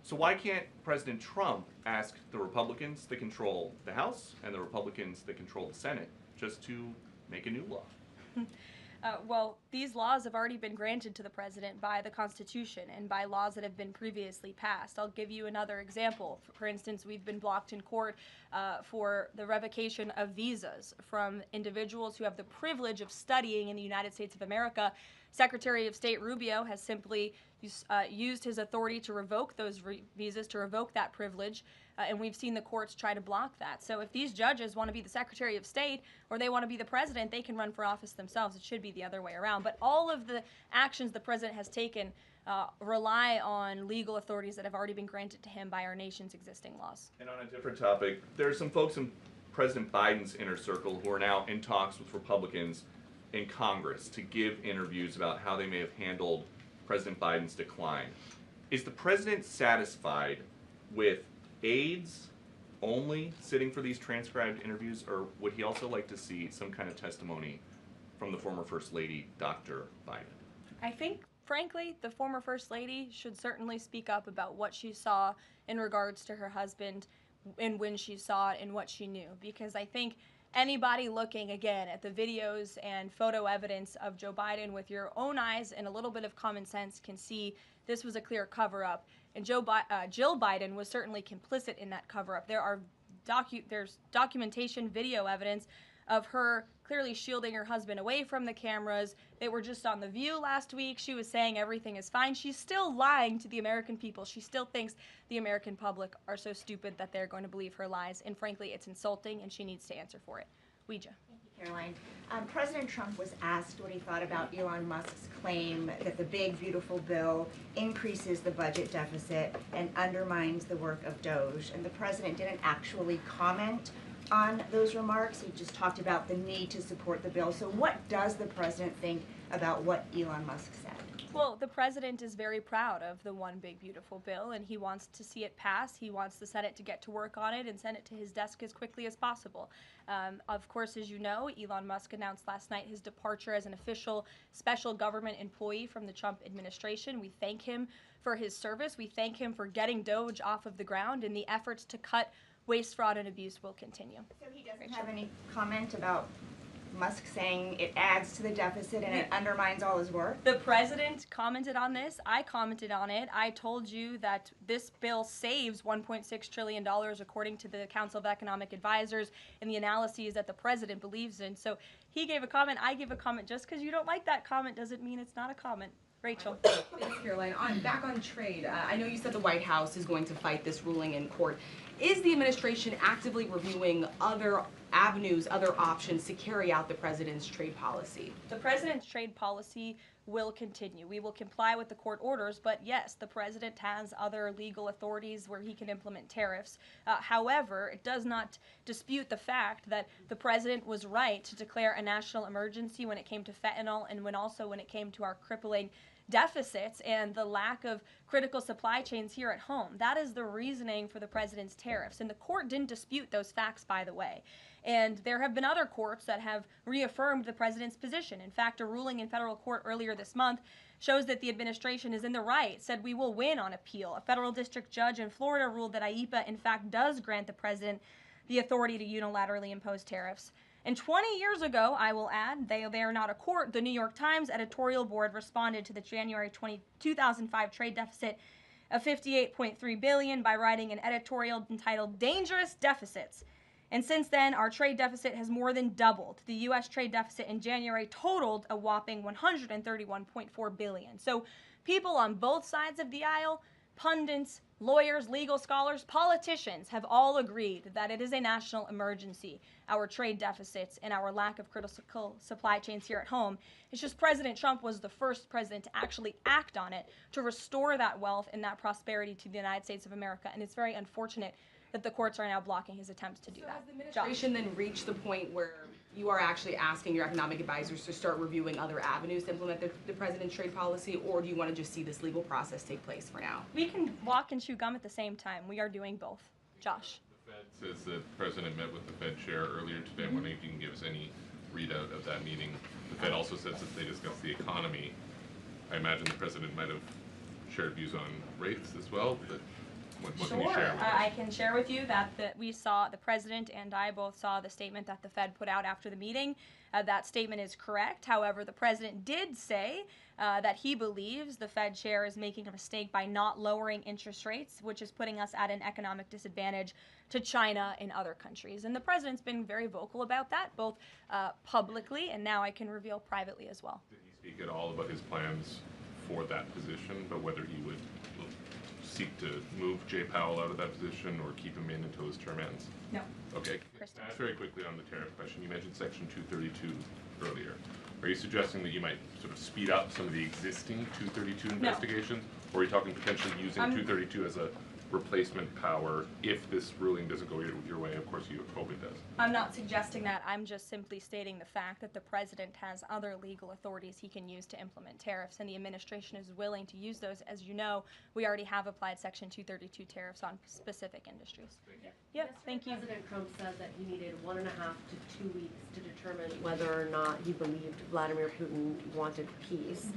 S6: So why can't President Trump ask the Republicans that control the House and the Republicans that control the Senate just to make a new law?
S10: Well, these laws have already been granted to the president by the Constitution and by laws that have been previously passed. I'll give you another example. For instance, we've been blocked in court for the revocation of visas from individuals who have the privilege of studying in the United States of America. Secretary of State Rubio has simply used his authority to revoke those visas, to revoke that privilege, and we've seen the courts try to block that. So if these judges want to be the Secretary of State or they want to be the president, they can run for office themselves. It should be the other way around. But all of the actions the president has taken rely on legal authorities that have already been granted to him by our nation's existing laws.
S6: And on a different topic, there's some folks in President Biden's inner circle, who are now in talks with Republicans in Congress to give interviews about how they may have handled President Biden's decline. Is the president satisfied with aides only sitting for these transcribed interviews, or would he also like to see some kind of testimony from the former First Lady, Dr. Biden?
S10: I think, frankly, the former First Lady should certainly speak up about what she saw in regards to her husband and when she saw it and what she knew. Because I think anybody looking, again, at the videos and photo evidence of Joe Biden with your own eyes and a little bit of common sense can see this was a clear cover-up. And Jill Biden was certainly complicit in that cover-up. There's documentation, video evidence of her clearly shielding her husband away from the cameras. They were just on The View last week. She was saying everything is fine. She's still lying to the American people. She still thinks the American public are so stupid that they're going to believe her lies. And frankly, it's insulting, and she needs to answer for it. Ouija.
S12: Thank you, Karoline. President Trump was asked what he thought about Elon Musk's claim that the big, beautiful bill increases the budget deficit and undermines the work of DOJ. And the president didn't actually comment on those remarks. He just talked about the need to support the bill. So what does the president think about what Elon Musk said?
S10: Well, the president is very proud of the one big beautiful bill, and he wants to see it pass. He wants the Senate to get to work on it and send it to his desk as quickly as possible. Of course, as you know, Elon Musk announced last night his departure as an official special government employee from the Trump administration. We thank him for his service. We thank him for getting DOJ off of the ground, and the efforts to cut waste, fraud, and abuse will continue.
S12: So he doesn't have any comment about Musk saying it adds to the deficit and it undermines all his work?
S10: The president commented on this. I commented on it. I told you that this bill saves $1.6 trillion according to the Council of Economic Advisors and the analyses that the president believes in. So he gave a comment. I gave a comment. Just because you don't like that comment doesn't mean it's not a comment. Rachel.
S13: Thanks, Caroline. Back on trade, I know you said the White House is going to fight this ruling in court. Is the administration actively reviewing other avenues, other options to carry out the president's trade policy?
S10: The president's trade policy will continue. We will comply with the court orders, but yes, the president has other legal authorities where he can implement tariffs. However, it does not dispute the fact that the president was right to declare a national emergency when it came to fentanyl and when it came to our crippling deficits and the lack of critical supply chains here at home. That is the reasoning for the president's tariffs. And the court didn't dispute those facts, by the way. And there have been other courts that have reaffirmed the president's position. In fact, a ruling in federal court earlier this month shows that the administration is in the right, said we will win on appeal. A federal district judge in Florida ruled that IEEPA, in fact, does grant the president the authority to unilaterally impose tariffs. And 20 years ago, I will add, they are not a court, the New York Times editorial board responded to the January 2005 trade deficit of $58.3 billion by writing an editorial entitled Dangerous Deficits. And since then, our trade deficit has more than doubled. The U.S. trade deficit in January totaled a whopping $131.4 billion. So people on both sides of the aisle, pundits, lawyers, legal scholars, politicians have all agreed that it is a national emergency, our trade deficits and our lack of critical supply chains here at home. It's just President Trump was the first president to actually act on it, to restore that wealth and that prosperity to the United States of America. And it's very unfortunate that the courts are now blocking his attempts to do that.
S13: Has the administration then reached the point where you are actually asking your economic advisors to start reviewing other avenues to implement the president's trade policy, or do you want to just see this legal process take place for now?
S10: We can walk and chew gum at the same time. We are doing both. Josh.
S5: The Fed says the president met with the Fed chair earlier today. I'm wondering if you can give us any readout of that meeting. The Fed also says that they discussed the economy. I imagine the president might have shared views on rates as well, but what can you share with us?
S10: I can share with you that we saw, the president and I both saw the statement that the Fed put out after the meeting. That statement is correct. However, the president did say that he believes the Fed chair is making a mistake by not lowering interest rates, which is putting us at an economic disadvantage to China and other countries. And the president's been very vocal about that, both publicly and now I can reveal privately as well.
S5: Did he speak at all about his plans for that position, but whether he would seek to move Jay Powell out of that position or keep him in until his term ends?
S10: No.
S5: Okay. Ask very quickly on the tariff question. You mentioned Section 232 earlier. Are you suggesting that you might sort of speed up some of the existing 232 investigations? Or are you talking potentially using 232 as a replacement power if this ruling doesn't go your way? Of course, you hope it does.
S10: I'm not suggesting that. I'm just simply stating the fact that the president has other legal authorities he can use to implement tariffs, and the administration is willing to use those. As you know, we already have applied Section 232 tariffs on specific industries.
S5: Thank you.
S10: Yep, thank you.
S14: President Trump said that he needed 1.5 to 2 weeks to determine whether or not he believed Vladimir Putin wanted peace.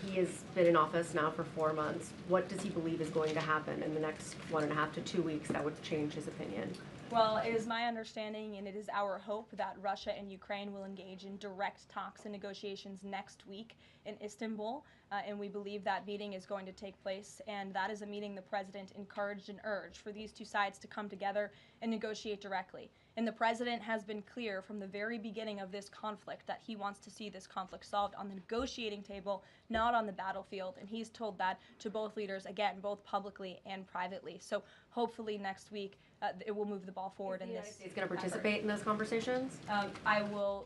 S14: He has been in office now for 4 months. What does he believe is going to happen in the next 1.5 to 2 weeks that would change his opinion?
S10: Well, it is my understanding and it is our hope that Russia and Ukraine will engage in direct talks and negotiations next week in Istanbul, and we believe that meeting is going to take place, and that is a meeting the president encouraged and urged for these two sides to come together and negotiate directly. And the president has been clear from the very beginning of this conflict that he wants to see this conflict solved on the negotiating table, not on the battlefield, and he's told that to both leaders, again, both publicly and privately. So hopefully next week it will move the ball forward in this.
S14: Is the United States going to participate in those conversations?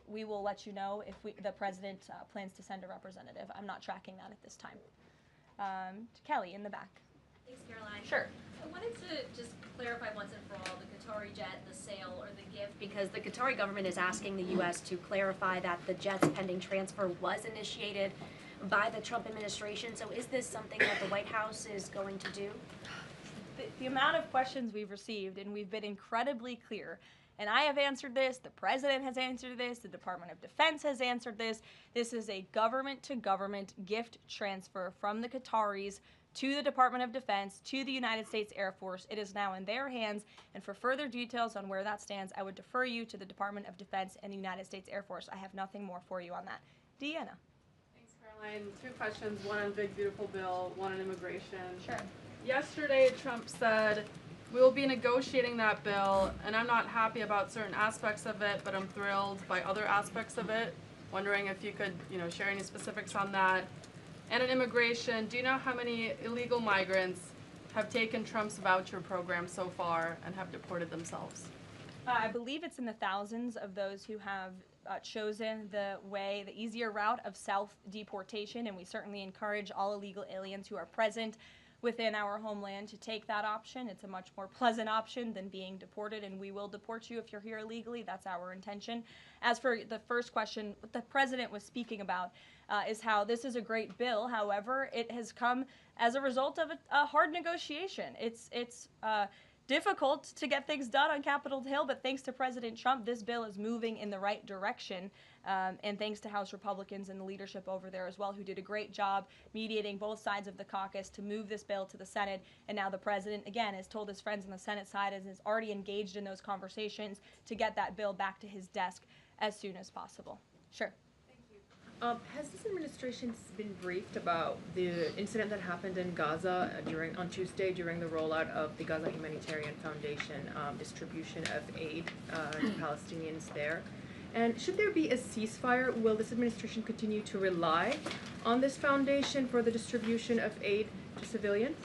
S10: We will let you know if the president plans to send a representative. I'm not tracking that at this time. Kelly in the back.
S15: Thanks, Caroline.
S10: Sure.
S15: I wanted to just clarify once and for all the Qatari jet, the sale or the gift, because the Qatari government is asking the U.S. to clarify that the jet's pending transfer was initiated by the Trump administration. So is this something that the White House is going to do?
S10: The amount of questions we've received, and we've been incredibly clear, and I have answered this, the president has answered this, the Department of Defense has answered this. This is a government-to-government gift transfer from the Qataris to the Department of Defense, to the United States Air Force. It is now in their hands, and for further details on where that stands, I would defer you to the Department of Defense and the United States Air Force. I have nothing more for you on that. Deanna.
S16: Thanks, Caroline. 2 questions, one on Big Beautiful Bill, one on immigration.
S10: Sure.
S16: Yesterday, Trump said, we will be negotiating that bill, and I'm not happy about certain aspects of it, but I'm thrilled by other aspects of it. Wondering if you could, share any specifics on that. And in immigration, do you know how many illegal migrants have taken Trump's voucher program so far and have deported themselves?
S10: I believe it's in the thousands of those who have chosen the easier route of self-deportation, and we certainly encourage all illegal aliens who are present within our homeland to take that option. It's a much more pleasant option than being deported, and we will deport you if you're here illegally. That's our intention. As for the first question, what the president was speaking about is how this is a great bill. However, it has come as a result of a hard negotiation. It's difficult to get things done on Capitol Hill, but thanks to President Trump, this bill is moving in the right direction. And thanks to House Republicans and the leadership over there as well, who did a great job mediating both sides of the caucus to move this bill to the Senate. And now the president, again, has told his friends on the Senate side and is already engaged in those conversations to get that bill back to his desk as soon as possible. Sure.
S17: Has this administration been briefed about the incident that happened in Gaza on Tuesday during the rollout of the Gaza Humanitarian Foundation distribution of aid to Palestinians there? And should there be a ceasefire, will this administration continue to rely on this foundation for the distribution of aid to civilians?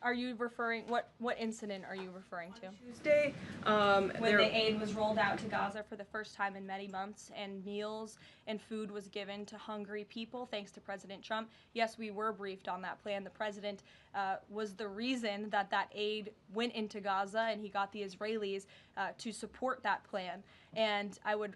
S10: Are you referring, what incident are you referring to?
S17: Tuesday,
S10: when the aid was rolled out to Gaza for the first time in many months, and meals and food was given to hungry people thanks to President Trump. Yes, we were briefed on that plan. The president was the reason that aid went into Gaza, and he got the Israelis to support that plan. And I would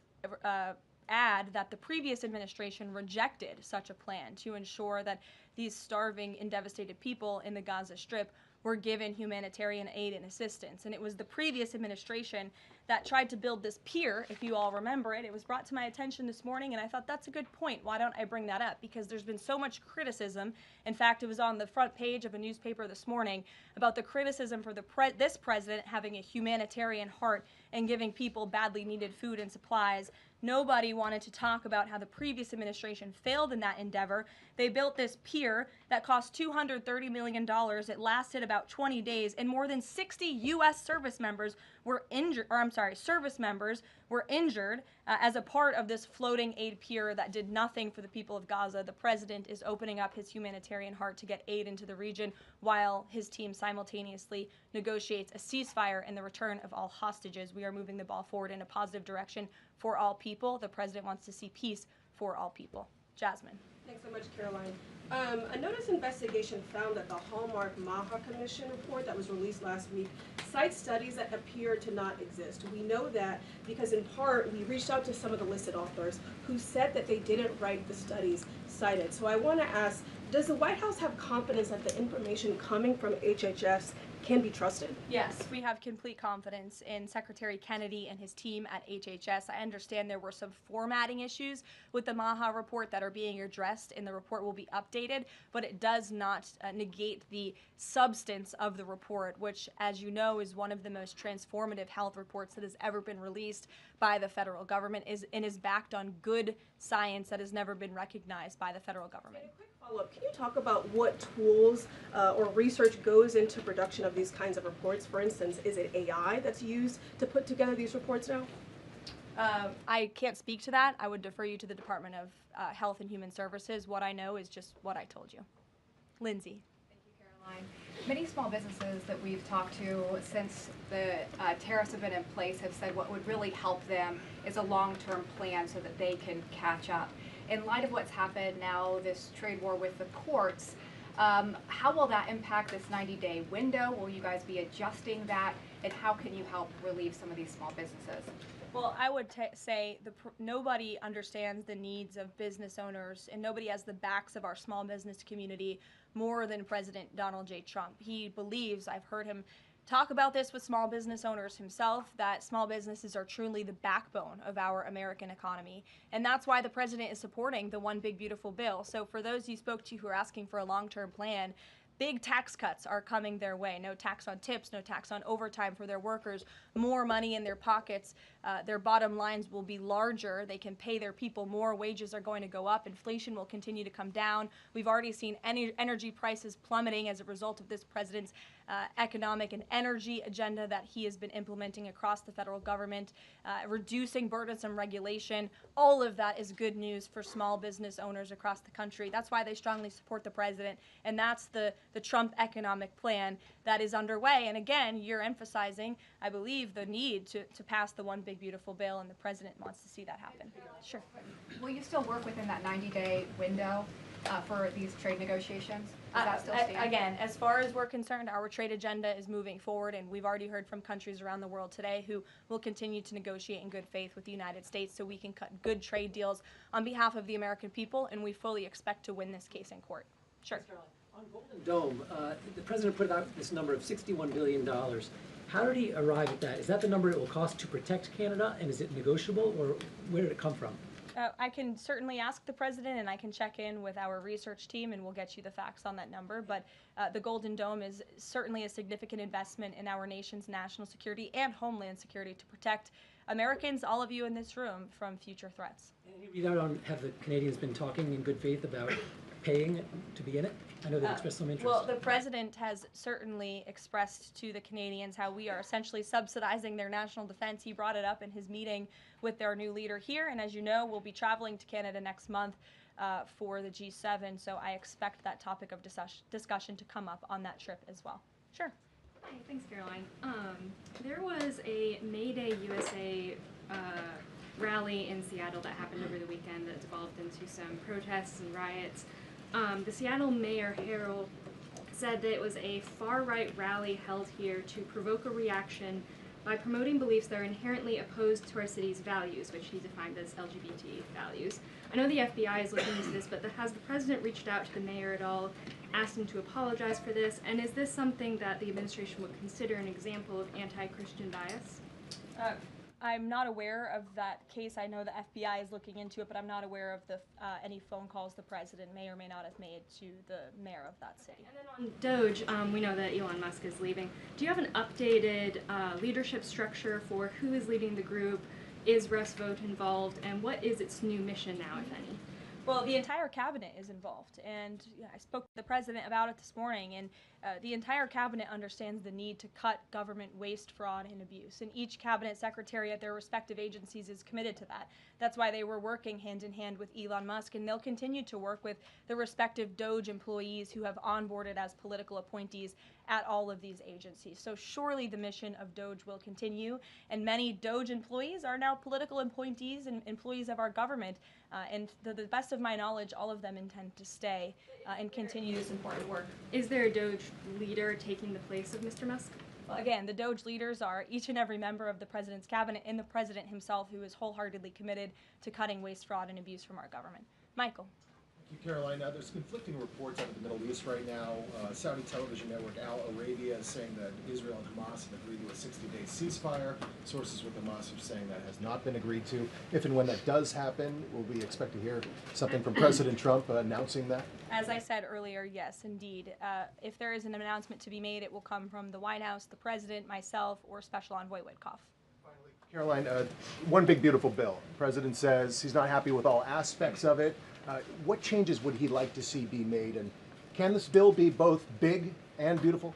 S10: add that the previous administration rejected such a plan to ensure that these starving and devastated people in the Gaza Strip were given humanitarian aid and assistance. And it was the previous administration that tried to build this pier, if you all remember it. It was brought to my attention this morning, and I thought that's a good point. Why don't I bring that up? Because there's been so much criticism. In fact, it was on the front page of a newspaper this morning about the criticism for this president having a humanitarian heart and giving people badly needed food and supplies. Nobody wanted to talk about how the previous administration failed in that endeavor. They built this pier that cost $230 million. It lasted about 20 days, and more than 60 U.S. service members were injured, as a part of this floating aid pier that did nothing for the people of Gaza. The president is opening up his humanitarian heart to get aid into the region while his team simultaneously negotiates a ceasefire and the return of all hostages. We are moving the ball forward in a positive direction for all people. The president wants to see peace for all people. Jasmine.
S18: Thanks so much, Caroline. A notice investigation found that the Hallmark Maha Commission report that was released last week cites studies that appear to not exist. We know that because in part we reached out to some of the listed authors who said that they didn't write the studies cited. So I want to ask, does the White House have confidence that the information coming from HHS can be trusted?
S10: Yes, we have complete confidence in Secretary Kennedy and his team at HHS. I understand there were some formatting issues with the Maha report that are being addressed, and the report will be updated, but it does not negate the substance of the report, which, as you know, is one of the most transformative health reports that has ever been released by the federal government and is backed on good science that has never been recognized by the federal government.
S18: Follow-up, can you talk about what tools or research goes into production of these kinds of reports? For instance, is it AI that's used to put together these reports now?
S10: I can't speak to that. I would defer you to the Department of Health and Human Services. What I know is just what I told you. Lindsay.
S19: Caroline. Many small businesses that we've talked to since the tariffs have been in place have said what would really help them is a long-term plan so that they can catch up. In light of what's happened now, this trade war with the courts, how will that impact this 90-day window? Will you guys be adjusting that? And how can you help relieve some of these small businesses?
S10: Well, I would say nobody understands the needs of business owners, and nobody has the backs of our small business community more than President Donald J. Trump. He believes, I've heard him talk about this with small business owners himself, that small businesses are truly the backbone of our American economy. And that's why the president is supporting the One Big Beautiful Bill. So for those you spoke to who are asking for a long-term plan, big tax cuts are coming their way. No tax on tips, no tax on overtime for their workers, more money in their pockets. Their bottom lines will be larger. They can pay their people more. Wages are going to go up. Inflation will continue to come down. We've already seen energy prices plummeting as a result of this president's economic and energy agenda that he has been implementing across the federal government, reducing burdensome regulation. All of that is good news for small business owners across the country. That's why they strongly support the president, and that's the Trump economic plan that is underway. And again, you're emphasizing, I believe, the need to pass the One Big Beautiful Bill, and the president wants to see that happen. Sure.
S19: Will you still work within that 90-day window for these trade negotiations? Does that still stand?
S10: Again, as far as we're concerned, our trade agenda is moving forward, and we've already heard from countries around the world today who will continue to negotiate in good faith with the United States so we can cut good trade deals on behalf of the American people, and we fully expect to win this case in court. Sure.
S20: On Golden Dome, the president put out this number of $61 billion. How did he arrive at that? Is that the number it will cost to protect Canada, and is it negotiable, or where did it come from?
S10: I can certainly ask the president, and I can check in with our research team, and we'll get you the facts on that number. But the Golden Dome is certainly a significant investment in our nation's national security and homeland security to protect Americans, all of you in this room, from future threats.
S20: Have the Canadians been talking in good faith about paying to be in it? I know they've expressed some interest.
S10: Well, the president has certainly expressed to the Canadians how we are essentially subsidizing their national defense. He brought it up in his meeting with their new leader here, and as you know, we'll be traveling to Canada next month for the G7, so I expect that topic of discussion to come up on that trip as well. Sure.
S21: Hi, thanks, Caroline. There was a May Day USA rally in Seattle that happened over the weekend that devolved into some protests and riots. The Seattle Mayor Harrell said that it was a far-right rally held here to provoke a reaction by promoting beliefs that are inherently opposed to our city's values, which he defined as LGBT values. I know the FBI is looking into this, but has the president reached out to the mayor at all, asked him to apologize for this, and is this something that the administration would consider an example of anti-Christian bias?
S10: I'm not aware of that case. I know the FBI is looking into it, but I'm not aware of any phone calls the president may or may not have made to the mayor of that city.
S21: And then on DOGE, we know that Elon Musk is leaving. Do you have an updated leadership structure for who is leading the group? Is Russ Vought involved? And what is its new mission now, if any?
S10: Well, the entire cabinet is involved, and I spoke to the president about it this morning, and the entire cabinet understands the need to cut government waste, fraud, and abuse, and each cabinet secretary at their respective agencies is committed to that. That's why they were working hand in hand with Elon Musk, and they'll continue to work with the respective DOGE employees who have onboarded as political appointees at all of these agencies. So surely the mission of DOGE will continue, and many DOGE employees are now political appointees and employees of our government, and to the best of my knowledge, all of them intend to stay and continue this important work.
S21: Is there a DOGE leader taking the place of Mr. Musk?
S10: Well, again, the DOGE leaders are each and every member of the president's cabinet and the president himself, who is wholeheartedly committed to cutting waste, fraud, and abuse from our government. Michael.
S1: Thank you, Caroline. There's conflicting reports out of the Middle East right now. Saudi television network Al Arabia is saying that Israel and Hamas have agreed to a 60-day ceasefire. Sources with Hamas are saying that has not been agreed to. If and when that does happen, will we expect to hear something from President Trump announcing that?
S10: As I said earlier, yes, indeed. If there is an announcement to be made, it will come from the White House, the president, myself, or Special Envoy Witkoff.
S1: Caroline, one big beautiful bill. The president says he's not happy with all aspects of it. What changes would he like to see be made, and can this bill be both big and beautiful?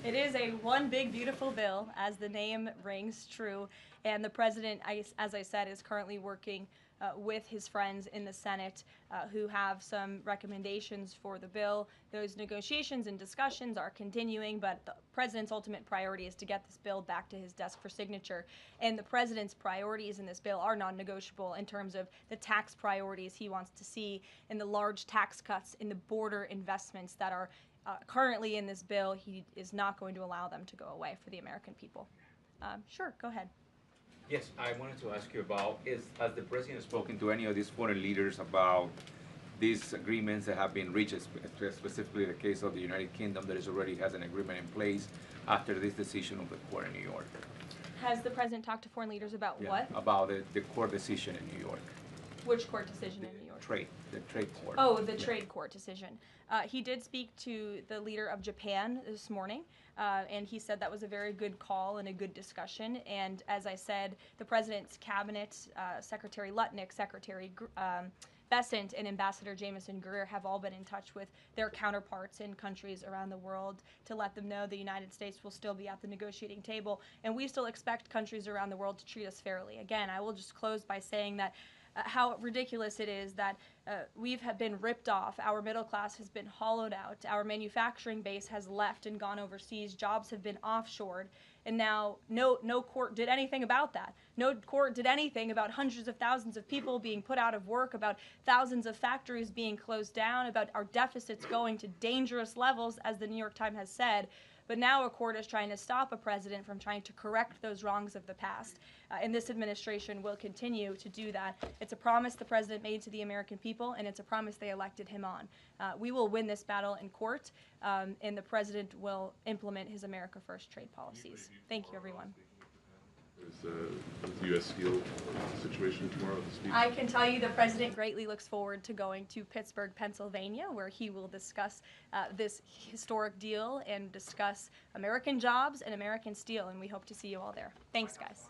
S10: It is a one big beautiful bill, as the name rings true, and the president, as I said, is currently working with his friends in the Senate who have some recommendations for the bill. Those negotiations and discussions are continuing, but the president's ultimate priority is to get this bill back to his desk for signature. And the president's priorities in this bill are non-negotiable in terms of the tax priorities he wants to see and the large tax cuts in the border investments that are currently in this bill. He is not going to allow them to go away for the American people. Sure, go ahead.
S2: Yes, I wanted to ask you about, has the president spoken to any of these foreign leaders about these agreements that have been reached, specifically the case of the United Kingdom that already has an agreement in place after this decision of the court in New York?
S10: Has the president talked to foreign leaders about what?
S2: About the court decision in New York.
S10: Which court decision in New York?
S2: The trade court.
S10: Oh, the trade court decision. He did speak to the leader of Japan this morning, and he said that was a very good call and a good discussion. And as I said, the president's cabinet, Secretary Lutnick, Secretary Bessent, and Ambassador Jameson Greer have all been in touch with their counterparts in countries around the world to let them know the United States will still be at the negotiating table, and we still expect countries around the world to treat us fairly. Again, I will just close by saying that how ridiculous it is that we've been ripped off, our middle class has been hollowed out, our manufacturing base has left and gone overseas, jobs have been offshored, and now no court did anything about that. No court did anything about hundreds of thousands of people being put out of work, about thousands of factories being closed down, about our deficits going to dangerous levels, as the New York Times has said. But now a court is trying to stop a president from trying to correct those wrongs of the past. And this administration will continue to do that. It's a promise the president made to the American people, and it's a promise they elected him on. We will win this battle in court, and the president will implement his America First trade policies. Thank you, everyone.
S5: Is the U.S. Steel situation tomorrow at the speech?
S10: I can tell you the president greatly looks forward to going to Pittsburgh, Pennsylvania, where he will discuss this historic deal and discuss American jobs and American steel, and we hope to see you all there. Thanks, guys.